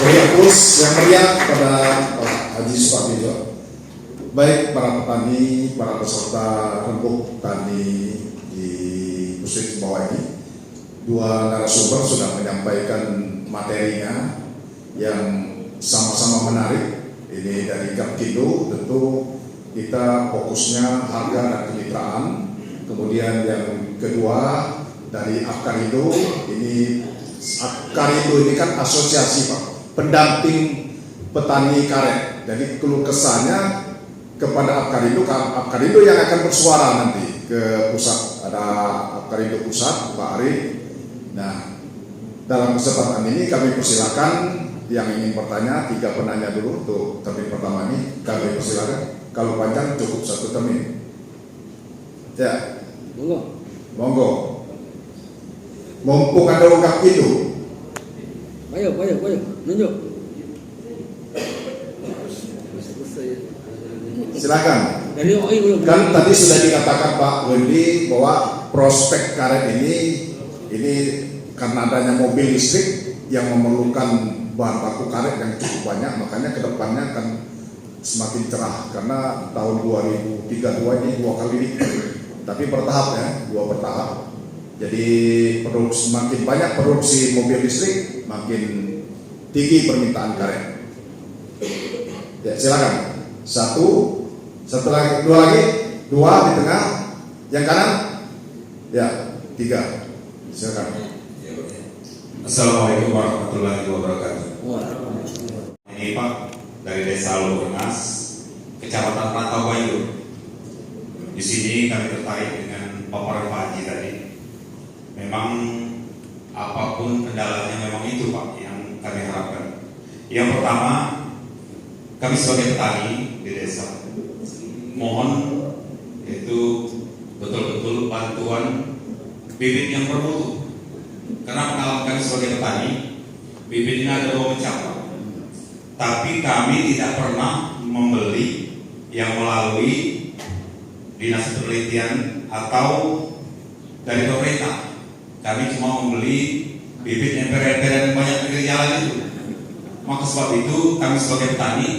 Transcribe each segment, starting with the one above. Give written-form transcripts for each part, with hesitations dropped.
Terus yang meriah pada Pak Haji Supardijo. Baik para petani, para peserta rembuk tani di Pusit bawah ini, dua narasumber sudah menyampaikan materinya yang sama-sama menarik. Ini dari Gapkindo, tentu kita fokusnya harga dan kemitraan. Kemudian yang kedua dari Apkarindo, ini Apkarindo ini kan asosiasi Pak, pendamping petani karet. Jadi keluh kesahnya kepada Apkarindo yang akan bersuara nanti ke pusat. Ada Apkarindo pusat, Pak Ari. Nah, dalam kesempatan ini kami persilakan yang ingin bertanya, 3 penanya dulu untuk termin pertama ini. Kami persilakan. Kalau panjang cukup 1 termin. Ya, monggo. Mumpung ada ungkap itu. Ayo, nunjuk. Silakan. Belum. Kan tadi sudah dikatakan Pak Wendy bahwa prospek karet ini karena adanya mobil listrik yang memerlukan bahan baku karet yang cukup banyak, makanya kedepannya akan semakin cerah karena tahun 2032 ini 2 kali lipat, tapi bertahap ya, 2 bertahap. Jadi semakin banyak produksi mobil listrik, makin tinggi permintaan karet. Ya, silakan. 1, setelah 2 lagi, 2 di tengah, yang kanan, ya 3. Silakan. Assalamualaikum warahmatullahi wabarakatuh. Ini Pak dari Desa Lubernas, Kecamatan Rantau Bayu. Di sini kami tertarik dengan paparan Pak Haji tadi. Memang apapun kendalanya memang itu Pak yang kami harapkan. Yang pertama, kami sebagai petani di desa mohon yaitu betul-betul bantuan bibit yang bermutu. Karena pengalaman kami sebagai petani, bibit ini ada 2 macam, tapi kami tidak pernah membeli yang melalui dinas penelitian atau dari pemerintah. Kami cuma membeli bibit emper-emper yang banyak pinggir jalan itu. Maka sebab itu kami sebagai petani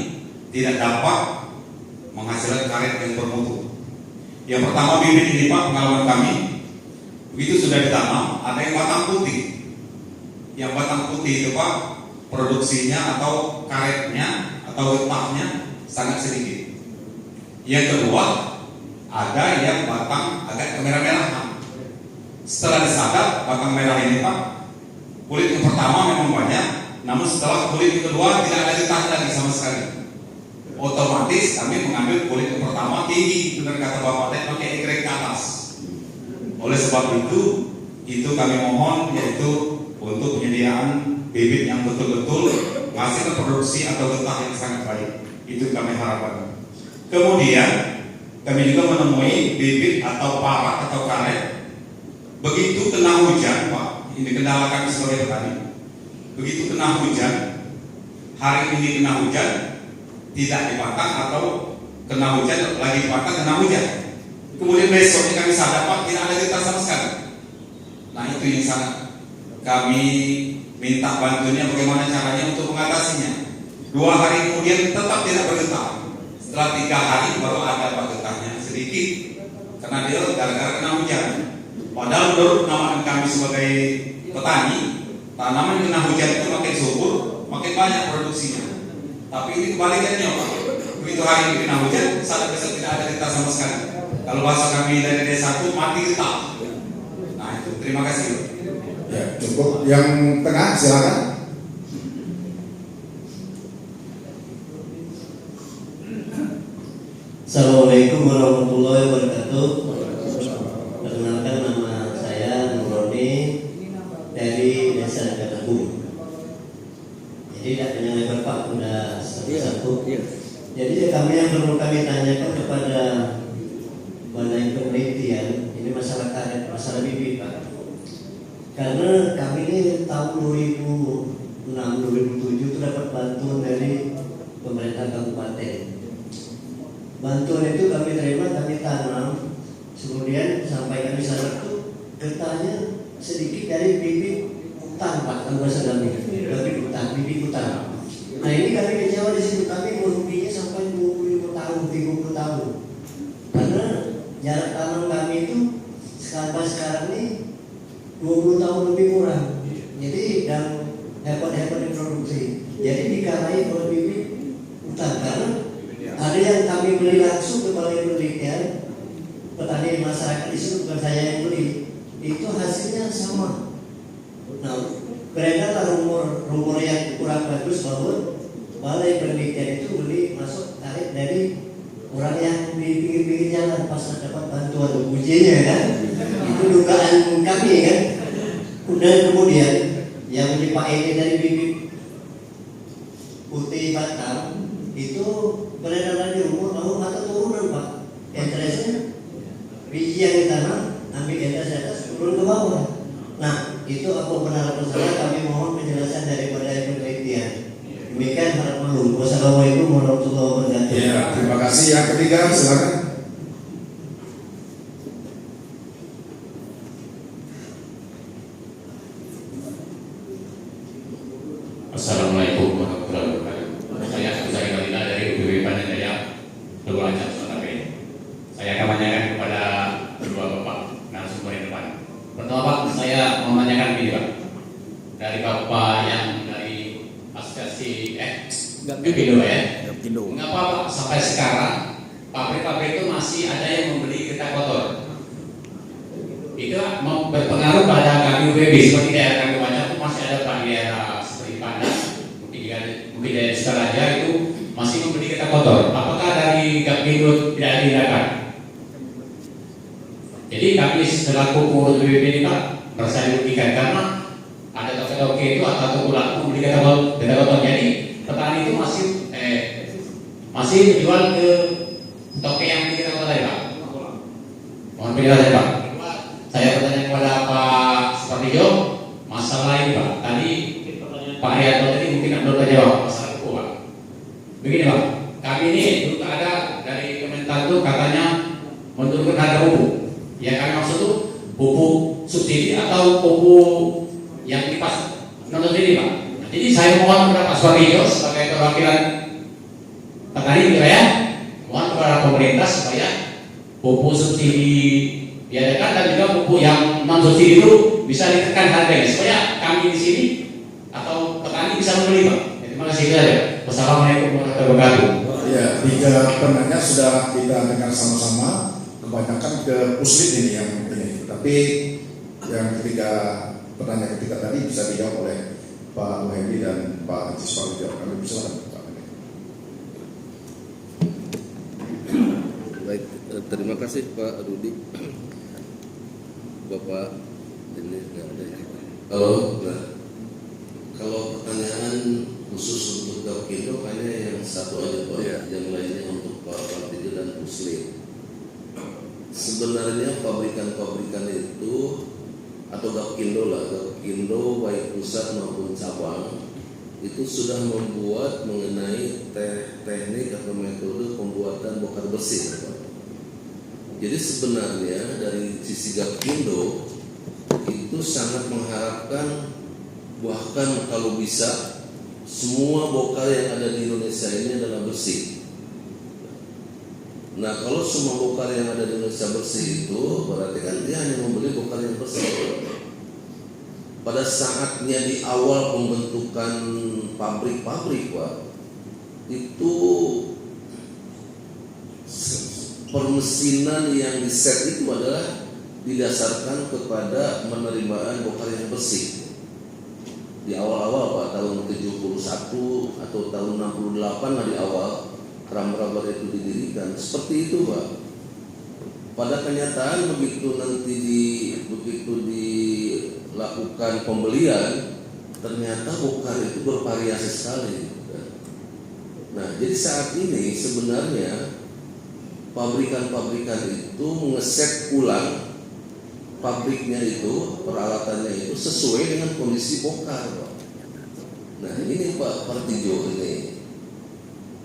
tidak dapat menghasilkan karet yang bermutu. Yang pertama bibit ini Pak, pengalaman kami, begitu sudah ditanam, ada yang batang putih. Yang batang putih itu Pak, produksinya atau karetnya atau getahnya sangat sedikit. Yang kedua, ada yang batang agak kemerah-merahan. Setelah disadap batang merah ini Pak, kulit yang pertama memang banyak, namun setelah kulit yang kedua tidak ada getah lagi sama sekali. Otomatis kami mengambil kulit yang pertama tinggi, benar kata Bapak tadi, pakai egrek ke atas. Oleh sebab itu kami mohon yaitu untuk penyediaan bibit yang betul-betul menghasilkan produksi atau getah yang sangat baik. Itu kami harapkan. Kemudian kami juga menemui bibit atau parak atau karet. Begitu kena hujan Pak, ini kendala kami sebagai petani. Begitu kena hujan, hari ini kena hujan, tidak dipatang atau kena hujan, lagi dipatang kena hujan. Kemudian besoknya kami sadar Pak, tidak ada getah sama sekali. Nah itu yang sangat kami minta bantuannya bagaimana caranya untuk mengatasinya. 2 hari kemudian tetap tidak bergetah. Setelah 3 hari baru ada Pak getahnya sedikit, karena dia gara-gara kena hujan. Padahal menurut pengalaman kami sebagai petani, tanaman yang kena hujan itu makin subur, makin banyak produksinya. Tapi ini kebalikannya Pak. Begitu hari ini kena hujan, saat besok tidak ada getah sama sekali. Kalau bahasa kami dari desa itu mati getah. Nah itu, terima kasih. Ya, cukup. Yang tengah silakan. Assalamualaikum warahmatullahi wabarakatuh. Perkenalkan nama saya Nuroni dari Desa Gatabu. Jadi tidak punya lebar Pak, sudah satu. Jadi kami yang perlu kami tanyakan kepada Badan Penelitian ini masalah karet, masalah bibit Pak. Karena kami ini tahun 2006-2007 itu dapat bantuan dari pemerintah kabupaten. Bantuan itu kami terima, kami tanam, kemudian sampai kami sadar itu getahnya sedikit dari bibit hutan Pak, kawasan kami, bibit hutan. Nah ini kami kecewa di situ, kami meruginya sampai 25 tahun, 30 tahun. Karena jarak tanam kami itu sekarang ini 20 tahun lebih kurang. Jadi dan hebat-hebat diproduksi. Jadi dikarai oleh bibit hutan karena ada yang kami beli langsung ke balai penelitian petani masyarakat di sini, bukan saya yang beli. Itu hasilnya sama. Nah, beredarlah rumor yang kurang bagus bahwa balai penelitian itu beli masuk tarik dari orang yang di pinggir-pinggir jalan pas dapat bantuan ujinya kan. Itu dugaan kami kan. Dan kemudian yang Pak ini dari bibit putih Batam itu beredar lagi rumor bahwa mata turunan Pak. Enteresnya biji yang ditanam ambil entres di atas turun ke bawah. Nah itu apa benar atau salah, kami mohon penjelasan daripada penelitian. Demikian harap maklum. Wassalamualaikum warahmatullahi wabarakatuh. Ya, terima kasih. Yang ketiga, silakan. Assalamualaikum warahmatullahi wabarakatuh. Saya Abdul Khalila dari UPB Panen Jaya, Purwacarta, Surabaya. Saya akan menanyakan kepada kedua bapak narasumber yang depan. Pertama Pak, saya mau menanyakan begini Pak, dari bapak yang dari asosiasi Gapindo ya. Mengapa Pak sampai sekarang pabrik-pabrik itu masih ada yang membeli kereta kotor? Itu berpengaruh pada kami UPB, seperti daerah kami Wajar itu masih ada Pak, daerah seperti Padang, mungkin daerah Sukaraja itu masih membeli kereta kotor. Apakah dari Gapindo tidak ada tindakan? Jadi kami selaku pengurus UPB ini Pak merasa dirugikan karena ada toke-toke itu atau pelaku membeli kereta kotor. Jadi petani itu masih menjual ke toke yang beli kereta kotor tadi Pak. Mohon penjelasan Pak. Saya bertanya kepada Pak Supardijo masalah ini Pak. Tadi Pak Rianto tadi mungkin belum terjawab masalah itu Pak. Begini Pak, kami ini dulu ada dari Kementan itu katanya menurunkan harga pupuk. Yang kami maksud itu pupuk subsidi atau pupuk yang dipas non subsidi Pak. Jadi saya mohon kepada Pak Supardijo sebagai perwakilan petani wilayah, mohon kepada pemerintah supaya pupuk subsidi diadakan dan juga pupuk yang non subsidi itu bisa ditekan harganya supaya kami di sini atau petani bisa membeli Pak. Terima kasih saja. Wassalamualaikum warahmatullahi wabarakatuh. Ya, tiga penanya sudah kita dengar sama-sama. Kebanyakan ke Puslit ini yang ini. Tapi yang ketiga pertanyaan ketiga tadi bisa dijawab oleh Pak Muhyiddin dan Pak Haji Supardijo. Kami persilakan Pak. Baik, terima kasih Pak Rudi. Bapak ini nggak ada ya. Kalau pertanyaan khusus untuk Gapindo hanya yang satu aja Pak, yang lainnya untuk Pak Partijo dan Puslit. Sebenarnya pabrikan-pabrikan itu atau Gapindo baik pusat maupun cabang itu sudah membuat mengenai teknik atau metode pembuatan bokar bersih Pak. Jadi sebenarnya dari sisi Gapindo itu sangat mengharapkan bahkan kalau bisa semua bokar yang ada di Indonesia ini adalah bersih. Nah kalau semua bokar yang ada di Indonesia bersih itu berarti kan dia hanya membeli bokar yang bersih. Pada saatnya di awal pembentukan pabrik-pabrik Pak, itu permesinan yang diset itu adalah didasarkan kepada penerimaan bokar yang bersih. Di awal-awal Pak, tahun 71 atau tahun 68 lah di awal Ram-Rabar itu didirikan. Seperti itu Pak. Pada kenyataan begitu dilakukan pembelian, ternyata bokar itu bervariasi sekali. Nah, jadi saat ini sebenarnya pabrikan-pabrikan itu mengeset ulang pabriknya itu, peralatannya itu sesuai dengan kondisi bokar Pak. Nah ini Pak Partijo ini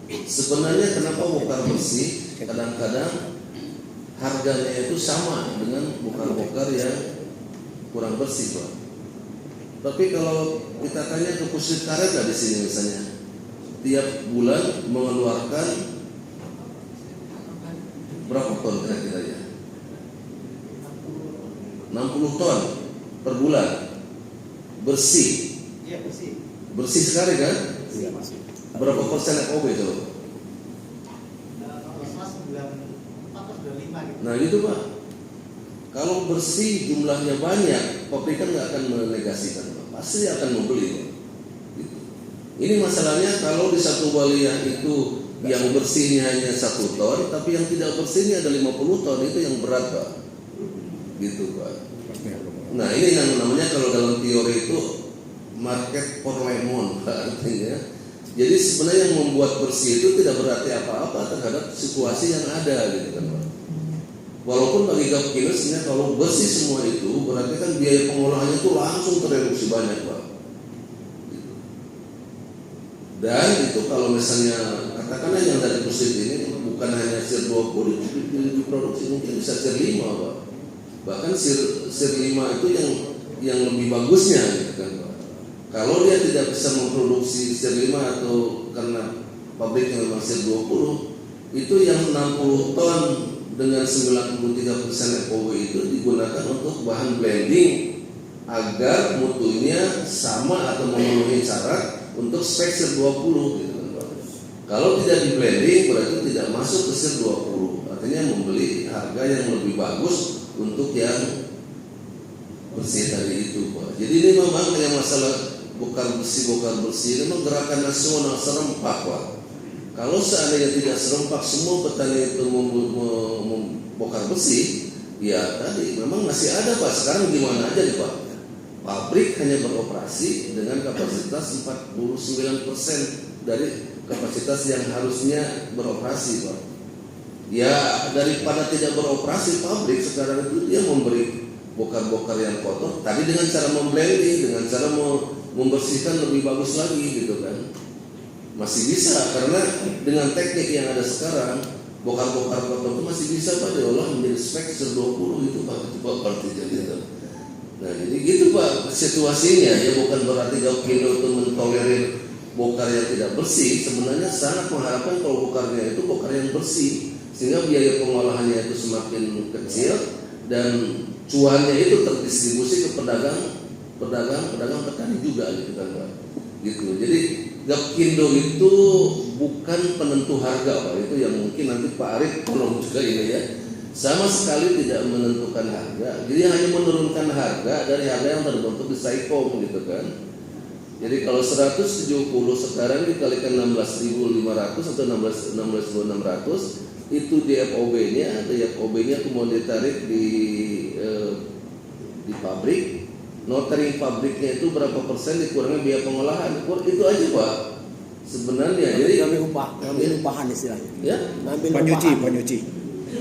sebenarnya kenapa bokar bersih kadang-kadang harganya itu sama dengan bokar-bokar yang kurang bersih Pak. Tapi kalau kita tanya ke pusat karet nggak di sini misalnya, tiap bulan mengeluarkan berapa ton kira-kira ya? 60 ton per bulan bersih. Iya bersih. Bersih sekali kan? Iya, masih. Berapa persen FOB itu? Mas 94 95 gitu. Nah gitu Pak. Kalau bersih jumlahnya banyak, pabrikan nggak akan menegasikan Pak. Pasti akan membeli Pak. Gitu. Ini masalahnya kalau di satu baliyah itu yang bersihnya hanya 1 ton, tapi yang tidak bersihnya ada 50 ton, itu yang berat Pak. Gitu Pak. Nah ini yang namanya kalau dalam teori itu market for lemon artinya. Jadi sebenarnya yang membuat bersih itu tidak berarti apa-apa terhadap situasi yang ada gitu kan Pak. Walaupun bagi Gapkindo sebenarnya kalau bersih semua itu berarti kan biaya pengolahannya itu langsung tereduksi banyak Pak. Gitu. Dan itu kalau misalnya katakanlah yang dari pusat ini bukan hanya sir 20 diproduksi mungkin bisa sir 5 Pak. Bahkan sir 5 itu yang lebih bagusnya gitu kan Pak. Kalau dia tidak bisa memproduksi sir 5 atau karena pabriknya memang sir 20, itu yang 60 ton dengan 93% FOB itu digunakan untuk bahan blending agar mutunya sama atau memenuhi syarat untuk spek sir 20 gitu kan Pak. Kalau tidak di blending berarti tidak masuk ke sir 20. Artinya membeli harga yang lebih bagus untuk yang bersih tadi itu Pak. Jadi ini memang yang masalah bokar bersih ini memang gerakan nasional serempak Pak. Kalau seandainya tidak serempak semua petani itu membokar bersih, ya tadi memang masih ada Pak. Sekarang gimana aja nih Pak? Pabrik hanya beroperasi dengan kapasitas 49% dari kapasitas yang harusnya beroperasi Pak. Ya daripada tidak beroperasi pabrik sekarang itu dia memberi bokar-bokar yang kotor tadi dengan cara memblending, dengan cara membersihkan lebih bagus lagi gitu kan. Masih bisa karena dengan teknik yang ada sekarang bokar-bokar kotor itu masih bisa Pak diolah menjadi spek sir 20 itu Pak, itu Pak artinya gitu. Nah jadi gitu Pak situasinya ya, bukan berarti Gapkindo itu mentolerir bokar yang tidak bersih. Sebenarnya sangat mengharapkan kalau bokarnya itu bokar yang bersih sehingga biaya pengolahannya itu semakin kecil dan cuannya itu terdistribusi ke pedagang petani juga gitu kan Pak. Gitu. Jadi Gapkindo itu bukan penentu harga Pak. Itu yang mungkin nanti Pak Arief tolong juga ini ya. Sama sekali tidak menentukan harga. Jadi hanya menurunkan harga dari harga yang terbentuk di Saikom gitu kan. Jadi kalau 170 sekarang dikalikan 16.500 atau 16.600 itu di FOB-nya, kemudian ditarik di pabrik, notering pabriknya itu berapa persen dikurangi biaya pengolahan, itu aja Pak. Sebenarnya jadi ngambil upahan istilahnya. Ya, Ngambil nyuci.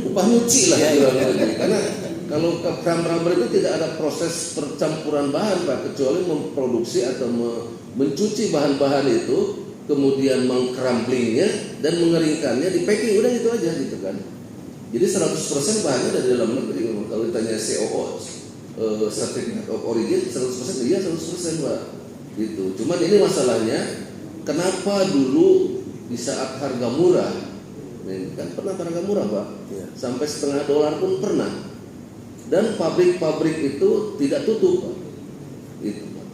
upah nyuci lah ya. Karena kalau ke rubber itu tidak ada proses percampuran bahan Pak, kecuali memproduksi atau mencuci bahan-bahan itu, kemudian mengcrumblingnya dan mengeringkannya, di packing, udah gitu aja gitu kan. Jadi 100% bahannya dari dalam negeri. Kalau ditanya COO, certificate of origin 100%, iya 100% Pak. Gitu. Cuman ini masalahnya, kenapa dulu di saat harga murah, kan pernah harga murah Pak, sampai $0,5 pun pernah. Dan pabrik-pabrik itu tidak tutup Pak. Gitu Pak.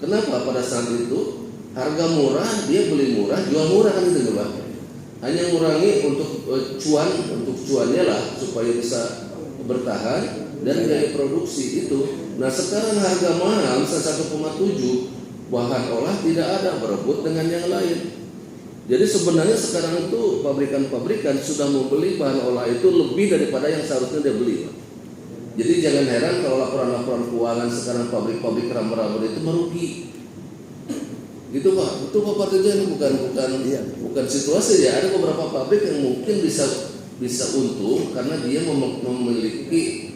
Kenapa pada saat itu? Harga murah, dia beli murah, jual murah kan itu Pak. Hanya ngurangi untuk cuannya lah supaya bisa bertahan dan biaya produksi itu. Nah sekarang harga mahal 1,7, bahan olah tidak ada, berebut dengan yang lain. Jadi sebenarnya sekarang itu pabrikan-pabrikan sudah membeli bahan olah itu lebih daripada yang seharusnya dia beli Pak. Jadi jangan heran kalau laporan-laporan keuangan sekarang pabrik-pabrik rubber itu merugi. Gitu Pak, itu Pak Parteja ini bukan situasi ya. Ada beberapa pabrik yang mungkin bisa untung karena dia memiliki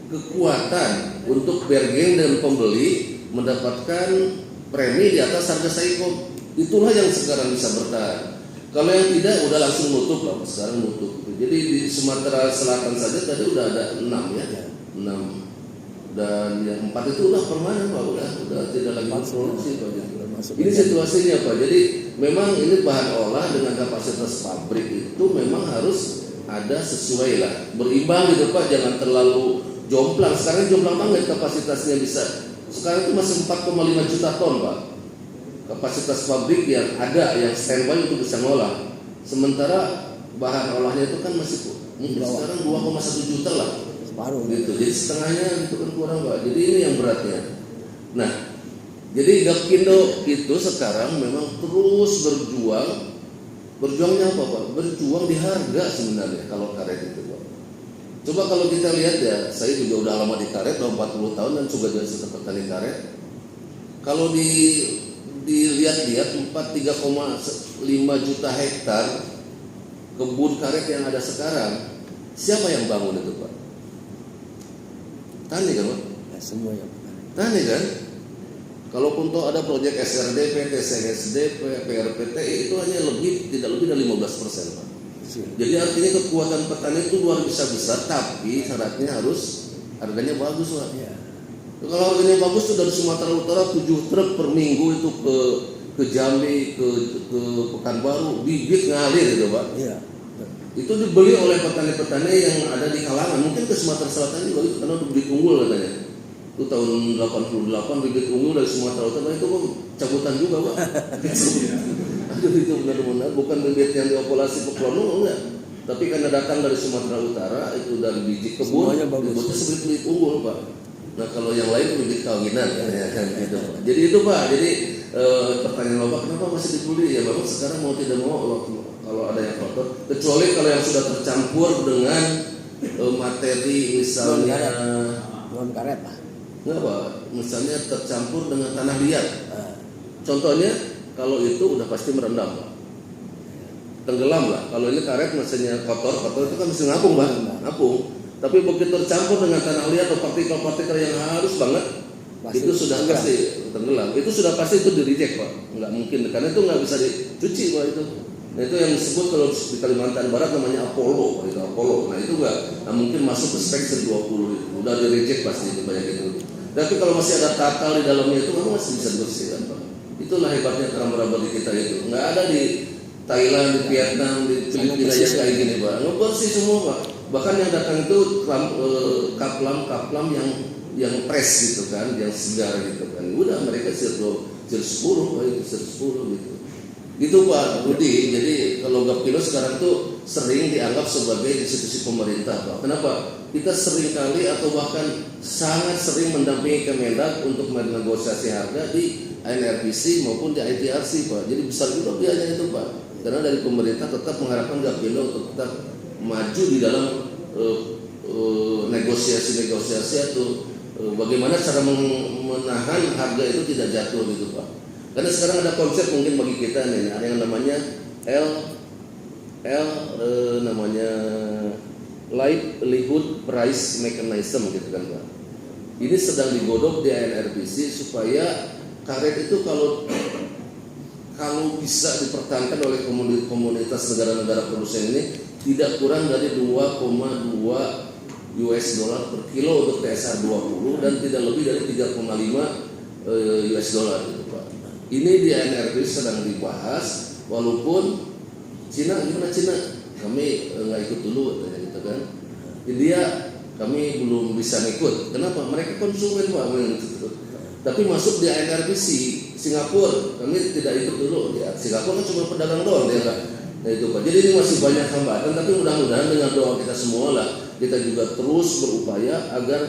kekuatan untuk bargain dan pembeli mendapatkan premi di atas harga Saikom. Itulah yang sekarang bisa bertahan. Kalau yang tidak udah langsung nutup lah, sekarang nutup. Jadi di Sumatera Selatan saja tadi udah ada 6 ya, 6 Dan yang 4 itu udah permanen Pak, udah tidak lagi produksi Pak. Masuk Ini situasinya Pak. Jadi memang ini bahan olah dengan kapasitas pabrik itu memang harus ada sesuai lah, berimbang gitu Pak, jangan terlalu jomplang. Sekarang jomplang banget kapasitasnya bisa. Sekarang itu masih 4,5 juta ton Pak. Kapasitas pabrik yang ada yang standby untuk bisa ngolah. Sementara bahan olahnya itu kan masih mungkin sekarang 2,1 juta lah. Separuh Gitu. Jadi setengahnya itu kan kurang Pak. Jadi ini yang beratnya. Nah, jadi Gapkindo itu sekarang memang terus berjuang. Berjuangnya apa Pak? Berjuang di harga sebenarnya kalau karet itu Pak. Coba kalau kita lihat ya, saya juga udah lama di karet, udah 40 tahun dan juga jadi petani karet. Kalau dilihat-lihat 3,5 juta hektar kebun karet yang ada sekarang, siapa yang bangun itu Pak? Tani kan Pak? ya, semua yang Tani kan? Kalaupun toh ada proyek SRDP, TCSD, PRPTI itu hanya tidak lebih dari 15% Pak. Jadi artinya kekuatan petani itu luar biasa besar, tapi syaratnya harus harganya bagus Pak. ya. Kalau harganya bagus tuh dari Sumatera Utara 7 truk per minggu itu ke Jambi, ke Pekanbaru, bibit ngalir gitu Pak. Iya. Itu dibeli oleh petani-petani yang ada di kalangan, mungkin ke Sumatera Selatan juga itu karena bibit unggul katanya. Itu tahun 88 bibit unggul dari Sumatera Utara itu Pak, cabutan juga Pak. Aduh itu benar-benar bukan bibit yang diopolasi ke Klono enggak. Tapi karena datang dari Sumatera Utara itu dari biji kebun, bibitnya sebibit unggul Pak. Nah kalau yang lain bibit kawinan ya kan gitu Pak. Jadi itu Pak, jadi pertanyaan Bapak kenapa masih dibeli ya Bapak sekarang mau tidak mau kalau ada yang kotor, kecuali kalau yang sudah tercampur dengan materi misalnya Non karet lah. enggak Pak, misalnya tercampur dengan tanah liat. Contohnya kalau itu udah pasti merendam Pak. Tenggelam lah. Kalau ini karet misalnya kotor itu kan mesti ngapung Pak, ngapung. Tapi begitu tercampur dengan tanah liat atau partikel-partikel yang harus banget, itu sudah pasti tenggelam. Itu sudah pasti itu di-reject Pak. Enggak mungkin karena itu nggak bisa dicuci Pak itu. Nah itu yang disebut kalau di Kalimantan Barat namanya Apollo Pak, itu Apollo. Nah itu nggak mungkin masuk ke spek 20 itu. Udah di-reject pasti itu banyak itu. Tapi kalau masih ada tatal di dalamnya itu kamu masih bisa bersihkan Pak. Itulah hebatnya keramba di kita itu. Nggak ada di Thailand, di Vietnam, di Filipina yang kayak gini Pak. Ngebersih semua Pak. Bahkan yang datang itu kaplam yang fresh gitu kan, yang segar gitu kan. Udah mereka sir 10 Pak, itu sir 10 gitu. Gitu Pak Rudi. Jadi kalau Gapkindo sekarang tuh sering dianggap sebagai institusi pemerintah Pak. Kenapa? Kita sering kali atau bahkan sangat sering mendampingi Kemendag untuk menegosiasi harga di NRPC maupun di ITRC Pak. Jadi besar juga biayanya itu Pak. Karena dari pemerintah tetap mengharapkan Gapkindo untuk tetap maju di dalam negosiasi-negosiasi atau bagaimana cara menahan harga itu tidak jatuh gitu Pak. Karena sekarang ada konsep mungkin bagi kita nih, ada yang namanya namanya Livelihood Price Mechanism gitu kan Pak. Ini sedang digodok di NRPC supaya karet itu kalau bisa dipertahankan oleh komunitas negara-negara produsen ini tidak kurang dari 2,2 US dollar per kilo untuk TSR 20 dan tidak lebih dari 3,5 US dollar gitu Pak. Ini di NRPC sedang dibahas, walaupun Cina gimana Cina? Kami nggak ikut dulu katanya gitu kan. India kami belum bisa ngikut. Kenapa? Mereka konsumen Pak. Tapi masuk di NRPC. Singapura kami tidak ikut dulu. Ya, Singapura kan cuma pedagang doang dia kan. Nah itu Pak. Jadi ini masih banyak hambatan. Tapi mudah-mudahan dengan doa kita semua lah, kita juga terus berupaya agar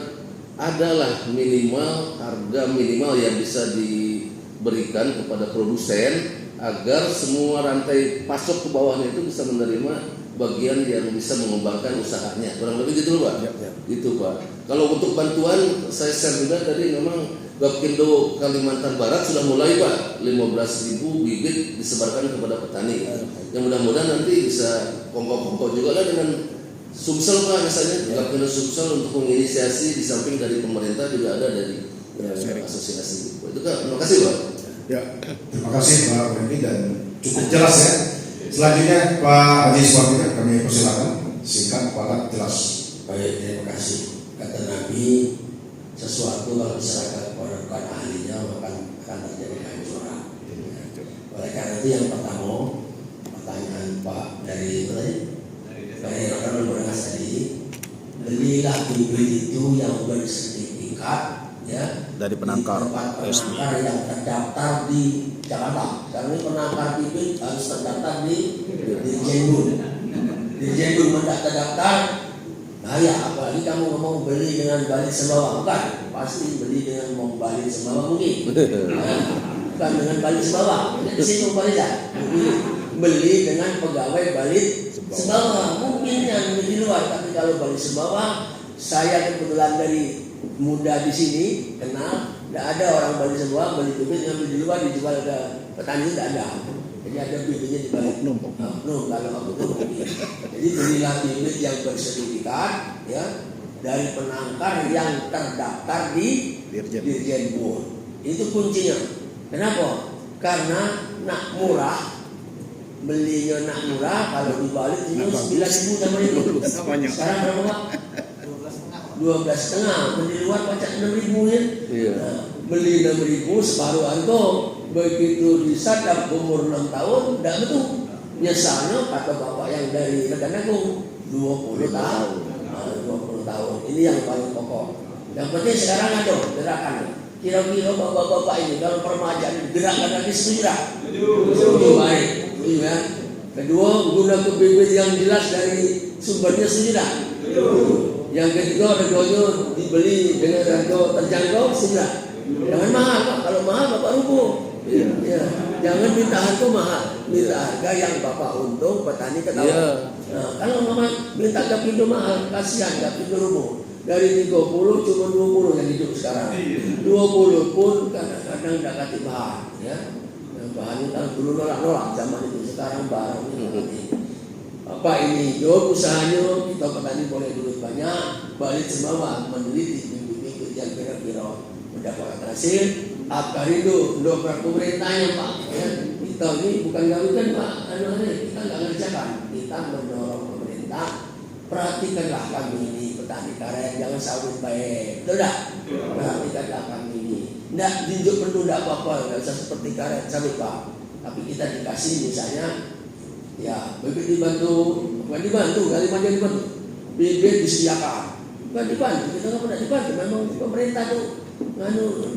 adalah minimal harga minimal yang bisa diberikan kepada produsen agar semua rantai pasok ke bawahnya itu bisa menerima bagian yang bisa mengembangkan usahanya. Kurang lebih gitu Pak. Gitu Pak. Kalau untuk bantuan saya share juga tadi memang Gapkindo Kalimantan Barat sudah mulai Pak 15.000 bibit disebarkan kepada petani. Yang mudah-mudahan nanti bisa kongkong-kongkong juga lah dengan Sumsel Pak misalnya. Gapkindo Sumsel untuk menginisiasi di samping dari pemerintah juga ada dari asosiasi. Itu kan. Terima kasih Pak. Ya, terima kasih Pak Wendy dan cukup jelas ya. Selanjutnya Pak Haji Suwandi kami persilakan singkat, padat, jelas. Baik, terima kasih. Kata Nabi, sesuatu kalau masyarakat bukan ahlinya maka akan terjadi kehancuran. Oleh karena itu yang pertama pertanyaan Pak dari rekan Bernas tadi, belilah bibit itu yang bersertifikat ya Dari penangkar di tempat penangkar yang terdaftar di Jakarta. Karena ini penangkar bibit harus terdaftar di Dirjenbun mendak terdaftar. Bahaya, apalagi kamu ngomong beli dengan balik sembawa, bukan? Pasti beli dengan mau balik sembawa mungkin. Bukan dengan balik sembawa. Di sini mau balik beli dengan pegawai balik sembawa, mungkin yang di luar. Tapi kalau balik sembawa, saya kebetulan dari muda di sini kenal, tidak ada orang balik sembawa, beli bibit ngambil di luar dijual ke petani, tidak ada. Jadi ada bibitnya di balik numpuk. Kalau aku tuh. Jadi belilah bibit yang bersertifikat ya dari penangkar yang terdaftar di Dirjenbun. Itu kuncinya. Kenapa? Karena nak murah, belinya nak murah, kalau dibalik itu 9.000 sama itu. Sekarang berapa Pak? 12,5. Beli luar pajak 6.000 ya. Nah, beli 6.000 separuh harga. Begitu disadap umur 6 tahun, tidak betul. Nyesalnya kata bapak yang dari Rekan Agung 20 tahun. 20 tahun. Ini yang paling pokok. Yang penting sekarang ada gerakan. Kira-kira bapak-bapak ini kalau permajaan gerakan lagi setuju. Baik. Ya. Kedua, guna ke bibit yang jelas dari sumbernya setuju. Yang ketiga, harganya dibeli dengan harga terjangkau setuju. Jangan mahal Pak. Kalau mahal bapak rubuh. Ya. Jangan minta harga mahal, minta harga yang bapak untung, petani ketawa. Nah, kalau mama minta gapindo mahal, kasihan gapindo rubuh. Dari 30 cuma 20 yang hidup sekarang. 20 pun kadang-kadang tidak kasih bahan. Ya. Bahan itu dulu nolak-nolak zaman itu, sekarang barang ini. Apa ini? Jawab usahanya, kita petani boleh duit banyak, balik semua meneliti bibit-bibit yang kira-kira mendapatkan hasil. Akar itu dobrak pemerintahnya Pak. Ya. Kita ini bukan gawikan Pak, kita nggak ngerjakan. Kita mendorong pemerintah, perhatikanlah kami ini petani karet, jangan sawit baik, betul tak? Perhatikanlah kami ini. Nggak tunjuk perlu tidak apa-apa, nggak usah seperti karet sawit Pak. Tapi kita dikasih misalnya, ya bibit dibantu, bukan dibantu, kalimat yang dibantu, bibit disediakan, bukan dibantu, kita nggak pernah dibantu. Memang pemerintah tuh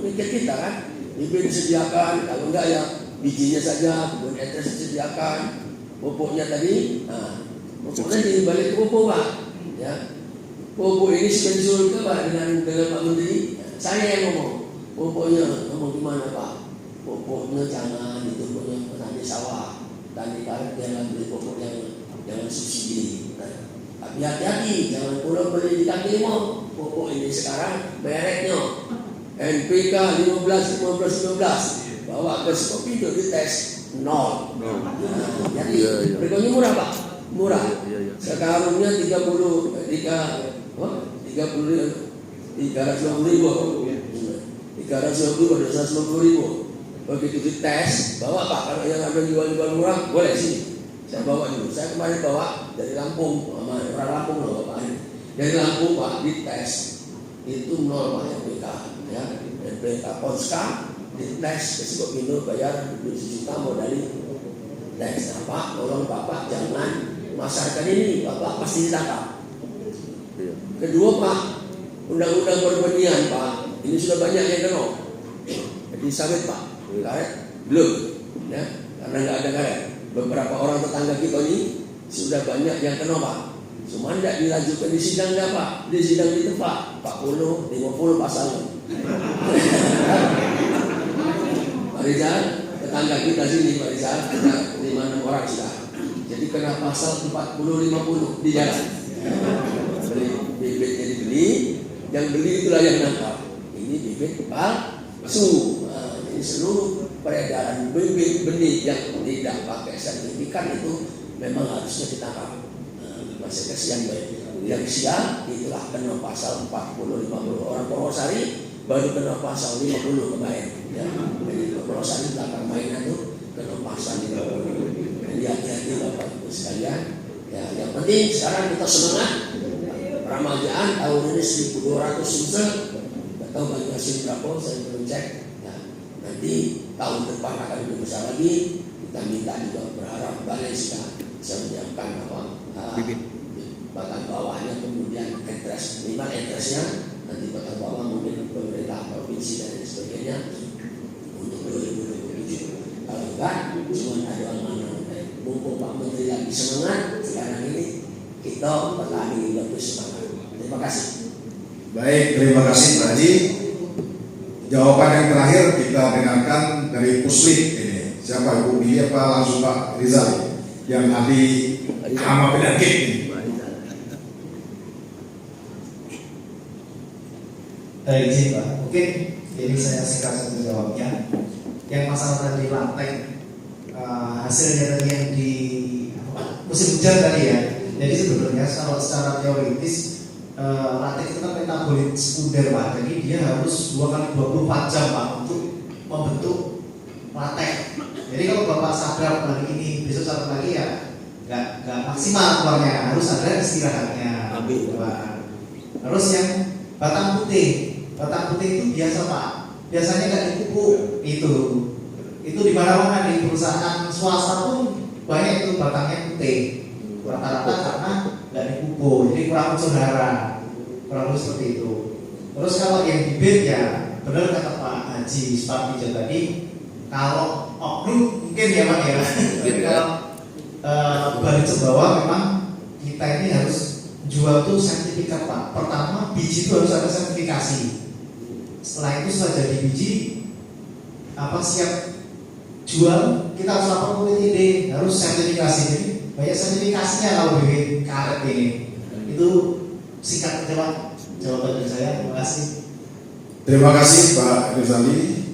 mikir kita kan, bibit disediakan, kalau enggak ya bijinya saja, kebun etes disediakan, pupuknya tadi, pupuknya dibalik ke pupuk Pak, ya. Pupuk ini pensiun ke Pak dengan Pak Menteri, saya yang ngomong, pupuknya ngomong gimana Pak? Pupuknya jangan itu punya petani sawah, petani karet jangan beli pupuk yang jangan subsidi. Tapi hati-hati, jangan pulang beli di kaki lima. Pupuk ini sekarang mereknya NPK 15 bawa ke Skopindo dites 0. Jadi harganya murah Pak, murah. Sekarangnya 350 ribu, 150 ribu. Begitu dites, bawa Pak, kalau yang ada jual-jual murah boleh sini. Saya bawa dulu. Saya kemarin bawa dari Lampung, sama orang Lampung loh Pak. Dari Lampung Pak dites itu 0 Pak NPK. Ya, NPK Polska dites ke Skopindo bayar 7 juta modal tes. Nah Pak, tolong Bapak jangan masarkan ini, Bapak pasti ditangkap. Kedua Pak, undang-undang perbenihan Pak, ini sudah banyak yang kena. Jadi sawit Pak, karet belum, ya, karena nggak ada karet. Beberapa orang tetangga kita ini sudah banyak yang kena Pak. Cuma tidak dilanjutkan di sidang enggak Pak, di sidang di tempat 40, 50 pasalnya. Pak Rizal, tetangga kita sini Pak Rizal, ada 5-6 orang sudah. Jadi kena pasal 40-50 di jalan. Beli bibitnya dibeli, yang beli itulah yang nangkap. Ini bibit palsu. Ini seluruh peredaran bibit benih yang tidak pakai sertifikat itu memang harusnya ditangkap. Masih kesian baik. Yang siang itulah kena pasal 40-50. Orang Purwosari baru kena pasal 50 kemarin. Ya. Jadi Purwosari belakang mainan itu kena pasal 50. Jadi hati-hati Bapak Ibu sekalian. Ya, yang penting sekarang kita semangat. Ramajaan tahun ini 1200 unsur. tahu Banyuasin berapa, saya belum cek. Nah, nanti tahun depan akan lebih besar lagi. Kita minta juga berharap Balai sudah bisa menyiapkan batang bawahnya, kemudian minimal enteresnya, nanti batang bawah mungkin pemerintah provinsi dan lain sebagainya untuk 2027. Kalau enggak, cuma ada mana mumpung Pak Menteri lagi semangat sekarang ini, kita petani lebih semangat. Terima kasih. Baik, terima kasih Pak Haji. Jawaban yang terakhir kita dengarkan dari Puslit ini. Siapa, Ibu Billy apa langsung Pak Rizal yang ahli hama penyakit ini? Baik, izin Pak. Mungkin ini saya singkat saja jawabnya. Yang masalah tadi lantai, hasilnya tadi yang di musim hujan tadi ya. Jadi sebenarnya kalau secara teoritis lantai itu kan metabolit sekunder Pak. Jadi dia harus 2 kali 24 jam Pak untuk membentuk latek. Jadi kalau Bapak sadar hari ini, besok satu lagi ya nggak maksimal keluarnya, harus ada istirahatnya. Pak. Terus yang batang putih itu biasa Pak, biasanya nggak dipupuk itu di mana-mana di perusahaan swasta pun banyak itu batangnya putih rata-rata karena nggak dipupuk, jadi kurang saudara, kurang lebih seperti itu. Terus kalau yang bibit ya benar kata Pak Haji Supardijo tadi, kalau oknum mungkin ya Pak ya, kalau Balai Cembawa memang kita ini harus jual tuh sertifikat Pak. Pertama biji itu harus ada sertifikasi. Setelah itu setelah jadi biji siap jual, kita harus lapor ke WTD, harus sertifikasi. Jadi banyak sertifikasinya kalau bikin karet ini. Itu singkat jawaban dari saya. Terima kasih. Terima kasih Pak Rizali.